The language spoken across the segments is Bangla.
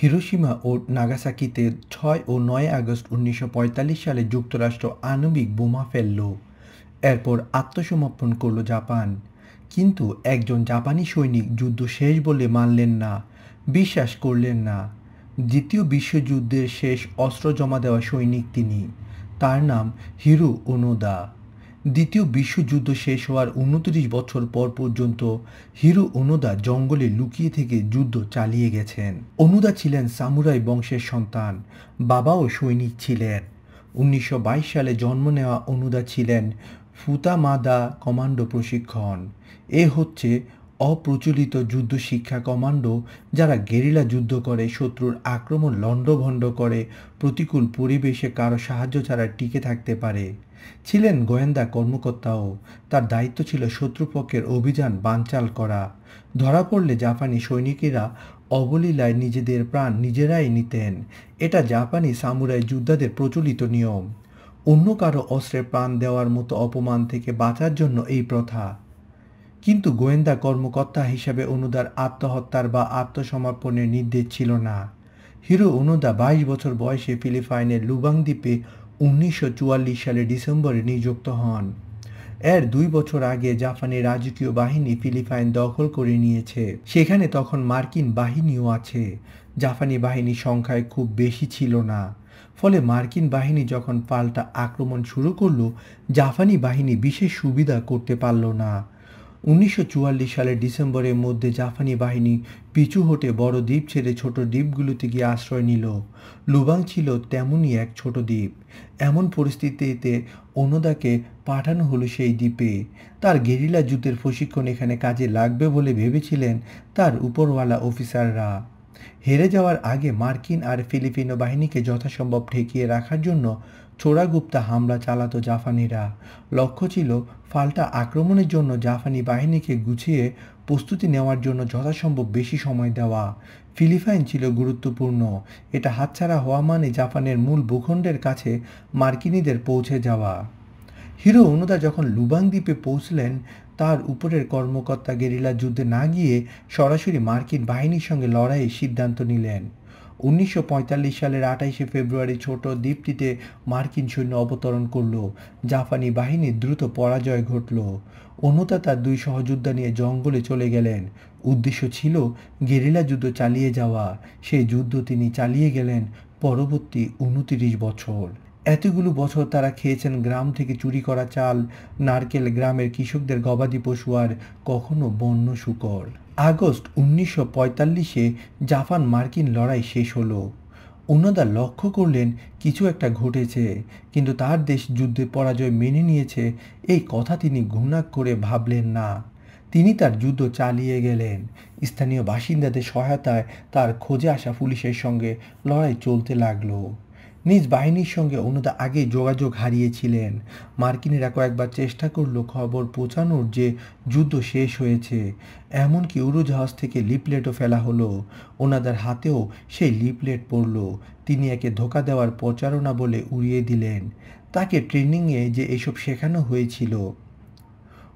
হিরোশিমা ও নাগাসাকিতে ৬ ও ৯ আগস্ট ১৯৪৫ সালে যুক্তরাষ্ট্র আণবিক বোমা ফেলল। এরপর আত্মসমর্পণ করল জাপান। কিন্তু একজন জাপানি সৈনিক যুদ্ধ শেষ বলে মানলেন না, বিশ্বাস করলেন না। দ্বিতীয় বিশ্বযুদ্ধের শেষ অস্ত্র জমা দেওয়া সৈনিক তিনি। তার নাম হিরো ওনোদা। দ্বিতীয় বিশ্বযুদ্ধ শেষ হওয়ার ২৯ বছর পর পর্যন্ত হিরো ওনোদা জঙ্গলে লুকিয়ে থেকে যুদ্ধ চালিয়ে গেছেন। ওনোদা ছিলেন সামুরাই বংশের সন্তান, বাবাও সৈনিক ছিলেন। ১৯২২ সালে জন্ম নেওয়া ওনোদা ছিলেন ফুতামাদা কমান্ডো প্রশিক্ষণ। এ হচ্ছে অপ্রচলিত যুদ্ধ শিক্ষা কমান্ডো, যারা গেরিলা যুদ্ধ করে, শত্রুর আক্রমণ লণ্ডভণ্ড করে, প্রতিকূল পরিবেশে কারো সাহায্য ছাড়া টিকে থাকতে পারে। ছিলেন গোয়েন্দা কর্মকর্তাও। তার দায়িত্ব ছিল শত্রুপক্ষের অভিযান বানচাল করা। ধরা পড়লে জাপানি সৈনিকেরা অবলীলায় নিজেদের প্রাণ নিজেরাই নিতেন। এটা জাপানি সামুরাই যোদ্ধাদের প্রচলিত নিয়ম। অন্য কারো অস্ত্রে প্রাণ দেওয়ার মতো অপমান থেকে বাঁচার জন্য এই প্রথা। কিন্তু গোয়েন্দা কর্মকর্তা হিসাবে ওনোদার আত্মহত্যার বা আত্মসমর্পণের নির্দেশ ছিল না। হিরো ওনোদা ২২ বছর বয়সে ফিলিপাইনের লুবাং দ্বীপে ১৯৪৪ সালের ডিসেম্বরে নিযুক্ত হন। এর ২ বছর আগে জাপানি রাজকীয় বাহিনী ফিলিপাইন দখল করে নিয়েছে। সেখানে তখন মার্কিন বাহিনীও আছে। জাপানি বাহিনী সংখ্যায় খুব বেশি ছিল না। ফলে মার্কিন বাহিনী যখন পাল্টা আক্রমণ শুরু করলো, জাপানি বাহিনী বিশেষ সুবিধা করতে পারল না। ১৯৪৪ সালের ডিসেম্বরের মধ্যে জাপানি বাহিনী পিছু হটে বড় দ্বীপ ছেড়ে ছোট দ্বীপগুলোতে গিয়ে আশ্রয় নিল। লুবাং ছিল তেমনই এক ছোট দ্বীপ। এমন পরিস্থিতিতে ওনোদাকে পাঠানো হলো সেই দ্বীপে। তার গেরিলা যুদ্ধের প্রশিক্ষণ এখানে কাজে লাগবে বলে ভেবেছিলেন তার উপরওয়ালা অফিসাররা। হেরে যাওয়ার আগে মার্কিন আর ফিলিপিনো বাহিনীকে যথাসম্ভব ঠেকিয়ে রাখার জন্য চোরাগুপ্তা হামলা চালাতো জাপানিরা। লক্ষ্য ছিল পাল্টা আক্রমণের জন্য জাপানি বাহিনীকে গুছিয়ে প্রস্তুতি নেওয়ার জন্য যথাসম্ভব বেশি সময় দেওয়া। ফিলিপাইন ছিল গুরুত্বপূর্ণ। এটা হাতছাড়া হওয়া মানে জাপানের মূল ভূখণ্ডের কাছে মার্কিনীদের পৌঁছে যাওয়া। হিরো ওনোদা যখন লুবাং দ্বীপে পৌঁছলেন, তার উপরের কর্মকর্তা গেরিলা যুদ্ধে না গিয়ে সরাসরি মার্কিন বাহিনীর সঙ্গে লড়াইয়ের সিদ্ধান্ত নিলেন। ১৯৪৫ সালের ২৮শে ফেব্রুয়ারি ছোট দ্বীপটিতে মার্কিন সৈন্য অবতরণ করল। জাপানি বাহিনীর দ্রুত পরাজয় ঘটল। ওনোদা তার ২ সহযোদ্ধা নিয়ে জঙ্গলে চলে গেলেন। উদ্দেশ্য ছিল গেরিলা যুদ্ধ চালিয়ে যাওয়া। সেই যুদ্ধ তিনি চালিয়ে গেলেন পরবর্তী ২৯ বছর। এতগুলো বছর তারা খেয়েছেন গ্রাম থেকে চুরি করা চাল, নারকেল, গ্রামের কৃষকদের গবাদি পশু, আর কখনো বন্য শূকর। আগস্ট ১৯৪৫-এ জাপান মার্কিন লড়াই শেষ হলো। ওনোদা লক্ষ্য করলেন কিছু একটা ঘটেছে, কিন্তু তার দেশ যুদ্ধে পরাজয় মেনে নিয়েছে এই কথা তিনি ঘুণাক্ষরে করে ভাবলেন না। তিনি তার যুদ্ধ চালিয়ে গেলেন। স্থানীয় বাসিন্দাদের সহায়তায় তার খোঁজে আসা পুলিশের সঙ্গে লড়াই চলতে লাগলো। নিজ বাহিনীর সঙ্গে ওনোদা আগেই যোগাযোগ হারিয়েছিলেন। মার্কিনিরা কয়েকবার চেষ্টা করল খবর পৌঁছানোর যে যুদ্ধ শেষ হয়েছে। এমনকি উড়োজাহাজ থেকে লিফলেটও ফেলা হলো। ওনাদের হাতেও সেই লিফলেট পড়ল। তিনি একে ধোঁকা দেওয়ার প্রচারণা বলে উড়িয়ে দিলেন। তাকে ট্রেনিংয়ে যে এসব শেখানো হয়েছিল।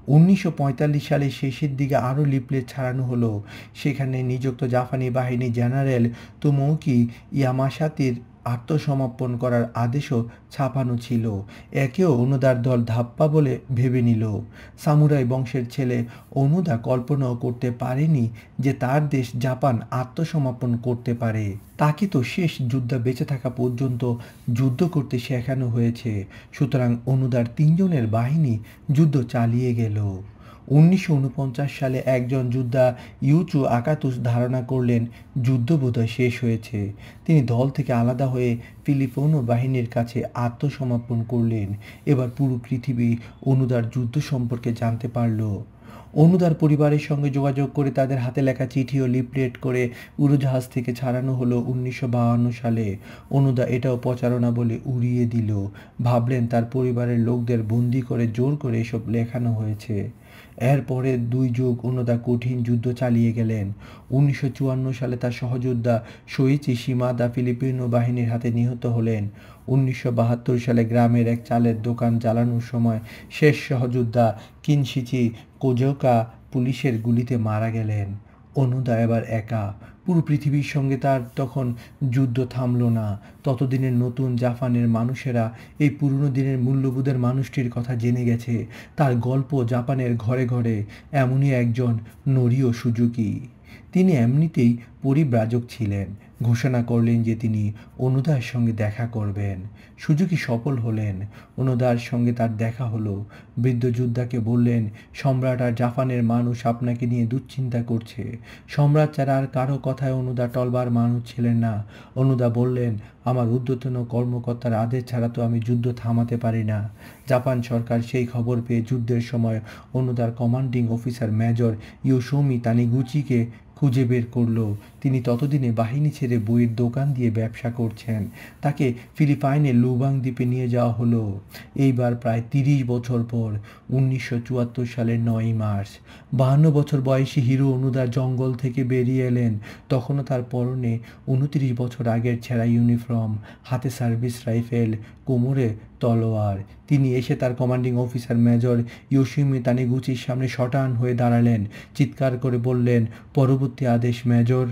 ১৯৪৫ সালের শেষের দিকে আরও লিফলেট ছাড়ানো হলো। সেখানে নিযুক্ত জাপানি বাহিনী জেনারেল তোমোউকি ইয়ামাসাতির আত্মসমর্পণ করার আদেশও ছাপানো ছিল। একেও ওনোদার দল ধাপ্পা বলে ভেবে নিল। সামুরাই বংশের ছেলে ওনোদা কল্পনাও করতে পারেনি যে তার দেশ জাপান আত্মসমর্পণ করতে পারে। তাকে তো শেষ যুদ্ধে বেঁচে থাকা পর্যন্ত যুদ্ধ করতে শেখানো হয়েছে। সুতরাং ওনোদার ৩ জনের বাহিনী যুদ্ধ চালিয়ে গেল। ১৯৪৯ সালে একজন যোদ্ধা ইউচু আকাতুস ধারণা করলেন যুদ্ধ বোধহয় শেষ হয়েছে। তিনি দল থেকে আলাদা হয়ে ফিলিপিনো বাহিনীর কাছে আত্মসমর্পণ করলেন। এবার পুরো পৃথিবী ওনোদার যুদ্ধ সম্পর্কে জানতে পারল। ওনোদার পরিবারের সঙ্গে যোগাযোগ করে তাদের হাতে লেখা চিঠি ও লিফলেট করে উড়োজাহাজ থেকে ছাড়ানো হলো ১৯৫২ সালে। ওনোদা এটাও প্রচারণা বলে উড়িয়ে দিল। ভাবলেন তার পরিবারের লোকদের বন্দি করে জোর করে এসব লেখানো হয়েছে। এরপরে ২ যুগ ওনোদা কঠিন যুদ্ধ চালিয়ে গেলেন। ১৯৫৪ সালে তার সহযোদ্ধা শোইচি শিমাদা ফিলিপিনো বাহিনীর হাতে নিহত হলেন। ১৯৭২ সালে গ্রামের এক চালের দোকান জ্বালানোর সময় শেষ সহযোদ্ধা কিনশিচি কোজোকা পুলিশের গুলিতে মারা গেলেন। ওনোদা এবার একা। পুরো পৃথিবীর সঙ্গে তার তখন যুদ্ধ থামল না। ততদিনের নতুন জাপানের মানুষেরা এই পুরনো দিনের মূল্যবোধের মানুষটির কথা জেনে গেছে। তার গল্প জাপানের ঘরে ঘরে। এমনই একজন নোরিও সুজুকি। তিনি এমনিতেই পরিব্রাজক ছিলেন। ঘোষণা করলেন যে তিনি অনুদার সঙ্গে দেখা করবেন। সুজুকি সফল হলেন। অনুদার সঙ্গে তার দেখা হলো। বৃদ্ধ যোদ্ধাকে বললেন, সম্রাট আর জাপানের মানুষ আপনাকে নিয়ে দুশ্চিন্তা করছে। সম্রাট ছাড়া আর কারো কথায় অনুদা টলবার মানুষ ছিলেন না। অনুদা বললেন, আমার ঊর্ধ্বতন কর্মকর্তার আদেশ ছাড়া তো আমি যুদ্ধ থামাতে পারি না। জাপান সরকার সেই খবর পেয়ে যুদ্ধের সময় অনুদার কমান্ডিং অফিসার মেজর ইয়োশিমি তানিগুচিকে খুঁজে বের করলো। তিনি ততদিনে বাহিনী ছেড়ে বইয়ের দোকান দিয়ে ব্যবসা করছেন। তাকে ফিলিপাইনের লুবাং দ্বীপে নিয়ে যাওয়া হলো। এইবার প্রায় 30 বছর পর 1974 সালের 9ই মার্চ 52 বছর বয়সী হিরো অনুদা জঙ্গল থেকে বেরিয়ে এলেন। তখনও তার পরনে 29 বছর আগের ছেঁড়া ইউনিফর্ম, হাতে সার্ভিস রাইফেল, কোমরে তলোয়ার। তিনি এসে তার কমান্ডিং অফিসার মেজর ইয়োশিমি তানিগুচির সামনে শটান হয়ে দাঁড়ালেন। চিৎকার করে বললেন, পরবর্তী আদেশ মেজর।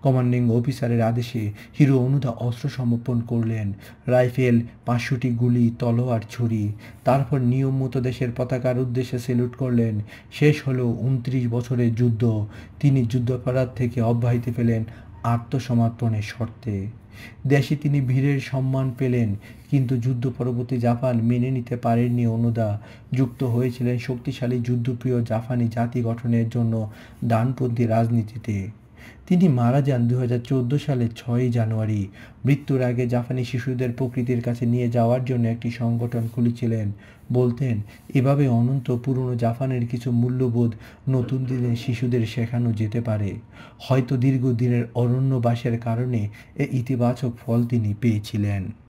কমান্ডিং অফিসারের আদেশে হিরো অনুদা অস্ত্র সমর্পণ করলেন। রাইফেল, 500টি গুলি, তলোয়ার, ছুরি। তারপর নিয়ম মতো দেশের পতাকার উদ্দেশ্যে স্যালুট করলেন। শেষ হলো 29 বছরের যুদ্ধ। তিনি যুদ্ধাপরাধ থেকে অব্যাহতি পেলেন আত্মসমর্পণের শর্তে। দেশে তিনি বীরের সম্মান পেলেন, কিন্তু যুদ্ধ পরবর্তী জাপান মেনে নিতে পারেননি। অনুদা যুক্ত হয়েছিলেন শক্তিশালী যুদ্ধপ্রিয় জাপানি জাতি গঠনের জন্য ডানপন্থী রাজনীতিতে। তিনি মারা যান 2014 সালের 6ই জানুয়ারি। মৃত্যুর আগে জাপানি শিশুদের প্রকৃতির কাছে নিয়ে যাওয়ার জন্য একটি সংগঠন খুলেছিলেন। বলতেন, এভাবে অনন্ত পুরনো জাপানের কিছু মূল্যবোধ নতুন দিনের শিশুদের শেখানো যেতে পারে। হয়তো দীর্ঘদিনের অরণ্যবাসের কারণে এ ইতিবাচক ফল তিনি পেয়েছিলেন।